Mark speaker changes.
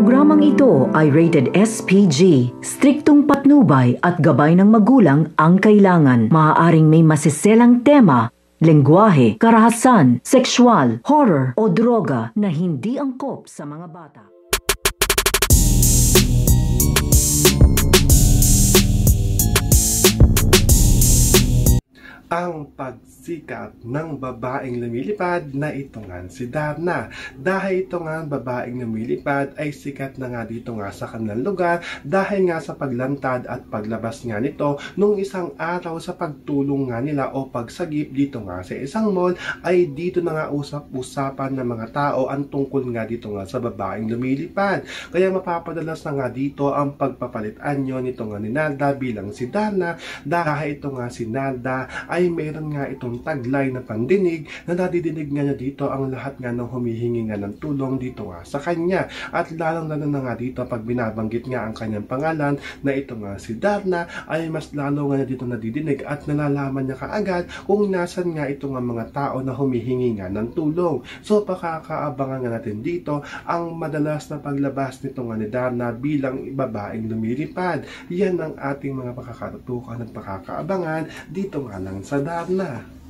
Speaker 1: Programang ito ay rated SPG. Striktong patnubay at gabay ng magulang ang kailangan. Maaaring may masiselang tema, lengguwahe, karahasan, sexual, horror o droga na hindi angkop sa mga bata.
Speaker 2: Ang pagsikat ng babaeng lumilipad na ito nga si Darna. Dahil ito nga babaeng lumilipad ay sikat na nga dito nga sa kanilang lugar dahil nga sa paglantad at paglabas nga nito nung isang araw sa pagtulong nga nila o pagsagip dito nga sa isang mall ay dito na nga usap-usapan ng mga tao ang tungkol nga dito nga sa babaeng lumilipad. Kaya mapapadalas na nga dito ang pagpapalitan nyo nito nga ni Nalda bilang si Darna dahil ito nga si Nalda ay meron nga itong taglay na pandinig na nadidinig nga niya dito ang lahat nga ng humihingi nga ng tulong dito nga sa kanya. At lalong lalo na nga dito pag binabanggit nga ang kanyang pangalan na ito nga si Darna ay mas lalo nga niya dito nadidinig at nalalaman niya kaagad kung nasan nga ito nga mga tao na humihingi nga ng tulong. So pakakaabangan nga natin dito ang madalas na paglabas nito nga ni Darna bilang babaeng lumilipad. Yan ang ating mga pakakatutukan at pakakaabangan dito nga lang sa Darna.